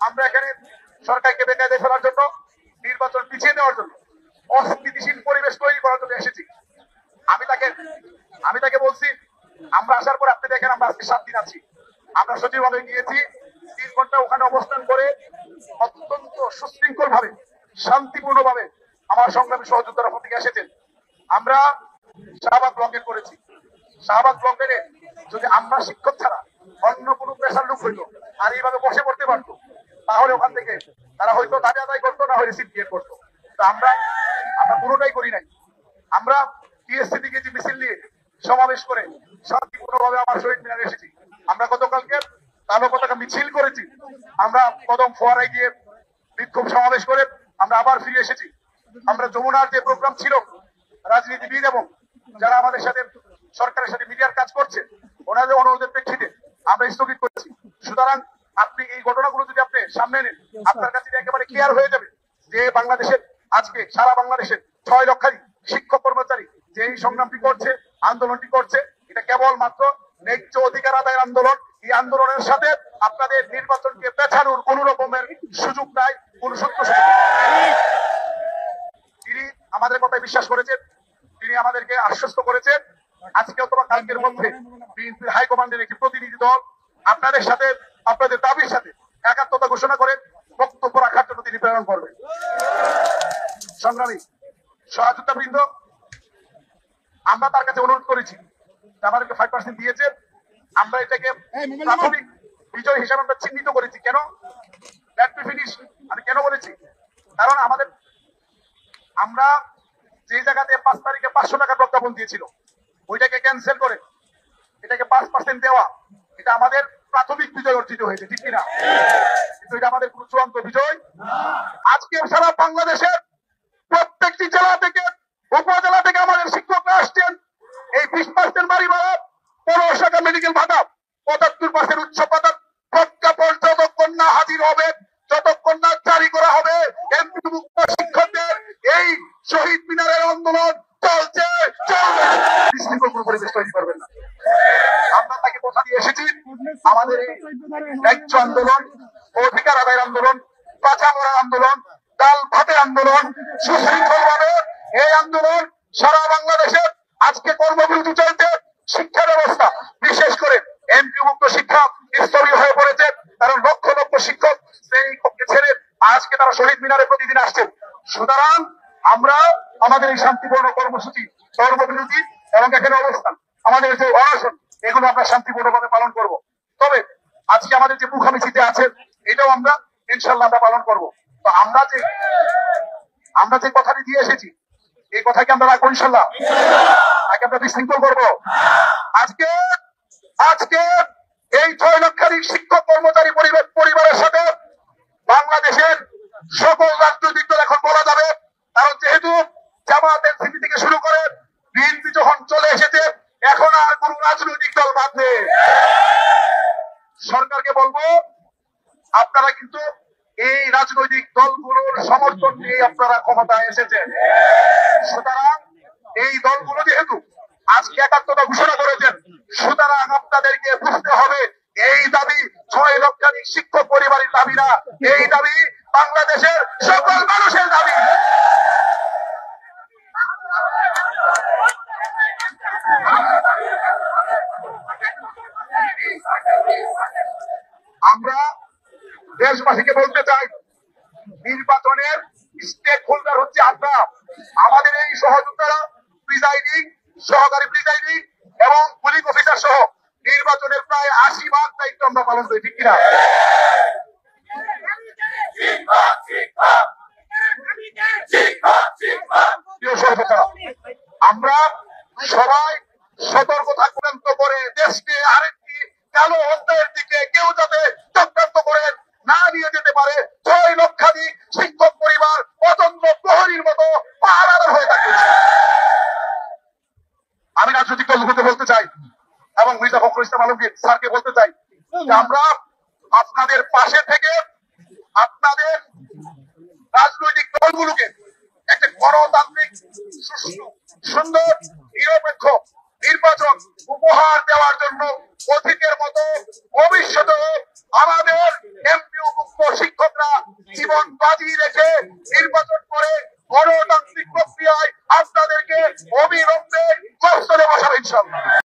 আমরা এখানে সরকারকে বেকায়দায় ফেলার জন্য, নির্বাচন পিছিয়ে দেওয়ার জন্য, অস্থিতিশীল পরিবেশ তৈরি করার জন্য এসেছি। আমি তাকে বলছি, আমরা আসার পর আপনি দেখেন আমরা আজকে 7 দিন আছি। আমরা সচিবালয়ে গিয়েছি, 3 ঘন্টা ওখানে অবস্থান করে অত্যন্ত সুশৃঙ্খল ভাবে, শান্তিপূর্ণ ভাবে আমার সংগ্রামী সহযোদ্ধারা প্রতীকে এসেছেন। আমরা শাহবাগ ব্লকেট করেছি। শাহবাগ ব্লকেটে যদি আমরা শিক্ষক ছাড়া অন্য কোনো পেশার লোক হইতো আর এইভাবে বসে পড়তে পারতো, তাহলে ওখান থেকে তারা হয়তো দাবি আদায় করতো, না হলে সিট করতো। তো আমরা পুরোটাই করি নাই। আমরা টিএসসি দিকে যে মিছিল নিয়ে সমাবেশ করে শান্তিপূর্ণভাবে আমার শহীদ মিনারে এসেছি। আমরা গতকালকে কালো পতাকা মিছিল করেছি। আমরা কদম ফোয়ারায় গিয়ে বিক্ষোভ সমাবেশ করে আমরা আবার ফিরে এসেছি। আমরা যমুনার যে প্রোগ্রাম ছিল, রাজনীতিবিদ এবং যারা আমাদের সাথে সরকারের সাথে মিডিয়ার কাজ করছে, ওনাদের অনুরোধের প্রেক্ষিতে আমরা স্থগিত করেছি। সুতরাং আপনি এই ঘটনাগুলো যদি আপনি সামনে নেন, আপনার কাছে একেবারে ক্লিয়ার হয়ে যাবে যে বাংলাদেশের আজকে সারা বাংলাদেশের 6 লক্ষাধিক শিক্ষক কর্মচারী যে এই সংগ্রামটি করছে, আন্দোলনটি করছে, এটা কেবল মাত্র ন্যায্য অধিকার আদায়ের আন্দোলন। এই আন্দোলনের সাথে আপনাদের নির্বাচনকে পেছানোর কোন রকমের সুযোগ নাই, কোন সত্য সুযোগ। তিনি আমাদের কথায় বিশ্বাস করেছেন, তিনি আমাদেরকে আশ্বস্ত করেছেন আজকে অথবা কালকের মধ্যে বিএনপির হাইকমান্ডের একটি প্রতিনিধি দল আপনাদের সাথে, আপনাদের দাবির সাথে একাত্মতা ঘোষণা করে বক্তব্য রাখার জন্য তিনি প্রেরণ করবেন। সংগ্রামী সহযোদ্ধা বৃন্দ, আমরা তার কাছে অনুরোধ করেছি, আমাদেরকে 5% দিয়েছে। আমরা এটাকে প্রাথমিক বিজয় হিসাবে আমরা চিহ্নিত করেছি। কেন ফিনিশ আমি কেন বলেছি? কারণ আমরা যে জায়গাতে 5 তারিখে 500 টাকা প্রজ্ঞাপন দিয়েছিল, ওইটাকে ক্যান্সেল করে এটাকে 5% দেওয়া, এটা আমাদের প্রাথমিক বিজয় অর্জিত হয়েছে, ঠিক কিনা? কিন্তু এটা আমাদের কোনো চূড়ান্ত বিজয়। আজকে সারা বাংলাদেশের প্রত্যেকটি জেলা থেকে, উপজেলা থেকে আমাদের শিক্ষকরা আসছেন। এই 20% বাড়ি ভাড়া, 15 টাকা মেডিকেল ভাতা, 75% উচ্চ ভাতা প্রজ্ঞাপন যতক্ষণ না হাজির হবে, যতক্ষণ না জারি করা হবে, এমপি মুক্ত শিক্ষকদের এই শহীদ মিনারের আন্দোলন চলছে, চলবে। বিশৃঙ্খল কোনো পরিবেশ তৈরি করবেন না। আমরা তাকে কথা দিয়ে এসেছি, আমাদের এই ন্যায্য আন্দোলন, অধিকার আদায়ের আন্দোলন, কাঁচা মরার আন্দোলন, ডাল ভাতের আন্দোলন, সুশৃঙ্খল ভাবে এই আন্দোলন সারা বাংলাদেশে আজকে কর্মবিরতি চলছে। শিক্ষা ব্যবস্থা, বিশেষ করে এমপি মুক্ত শিক্ষা স্তরীয় হয়ে পড়েছে, কারণ লক্ষ লক্ষ শিক্ষক শ্রেণী কক্ষে ছেড়ে আজকে তারা শহীদ মিনারে প্রতিদিন আসছেন। সুতরাং আমরা আমাদের এই শান্তিপূর্ণ কর্মসূচি, কর্মবিরতি এবং এখানে অবস্থান, আমাদের যে অনশন, এগুলো আমরা শান্তিপূর্ণভাবে পালন করব। তবে আজকে আমাদের যে মুখামিছিতে আছে, এটাও আমরা ইনশাল্লাহ আমরা পালন করব। তো আমরা যে কথাটি দিয়ে এসেছি, এই কথাকে আমরা রাখবো ইনশাল্লাহ, তাকে আমরা বিশৃঙ্খল করবো। আজকে এই 6 লক্ষাধিক শিক্ষক কর্মচারী পরিবারের সাথে বাংলাদেশের সকল রাজনৈতিক দল এখন বলা যাবে, কারণ যেহেতু জামাত এনসিপি থেকে শুরু করে বিএনপি যখন চলে এসেছে, এখন আর কোন রাজনৈতিক দল বাদ নেই। সরকারকে বলবো, আপনারা কিন্তু এই রাজনৈতিক দলগুলোর সমর্থন নিয়ে আপনারা ক্ষমতায় এসেছেন। সুতরাং এই দলগুলো যেহেতু আজকে একাত্মতা ঘোষণা করেছেন, সুতরাং আপনাদেরকে বুঝতে হবে এই দাবি 6 লক্ষাধিক শিক্ষক পরিবারের দাবি না, এই দাবি বাংলাদেশের সকল মানুষের দাবি। আমরা দেশবাসীকে বলতে চাই, নির্বাচনের স্টেক হোল্ডার হচ্ছে আমরা। আমাদের এই সহযোদ্ধারা প্রিজাইডিং, সহকারী প্রিজাইডিং এবং পুলিশ অফিসার সহ নির্বাচনের প্রায় 80% দায়িত্ব আমরা পালন করি, ঠিক কিনা? আমরা সবাই সতর্ক থাকবেন করে দেশকে আরেকটি কালো অধ্যায়ের দিকে কেউ যাতে চক্রান্ত করে না নিয়ে যেতে পারে। 6 লক্ষাধিক শিক্ষক পরিবার অতন্ত্র প্রহরীর মতো পাহারাদার হয়ে থাকে। আমি রাজনৈতিক দলগুলোকে বলতে চাই এবং মির্জা ফখরুল ইসলাম আলমগীর স্যারকে বলতে চাই যে আমরা আপনাদের পাশে থেকে আপনাদের রাজনৈতিক দলগুলোকে একটা গণতান্ত্রিক, সুষ্ঠু, সুন্দর, নিরপেক্ষ নির্বাচন উপহার দেওয়ার জন্য অতীতের মতো ভবিষ্যতে আমাদের এমপি মুক্ত শিক্ষা জীবন বাজি রেখে নির্বাচন করে গণতান্ত্রিক প্রক্রিয়ায় আপনাদেরকে অবিলম্বে কষ্টে বসাবো ইনশাল্লাহ।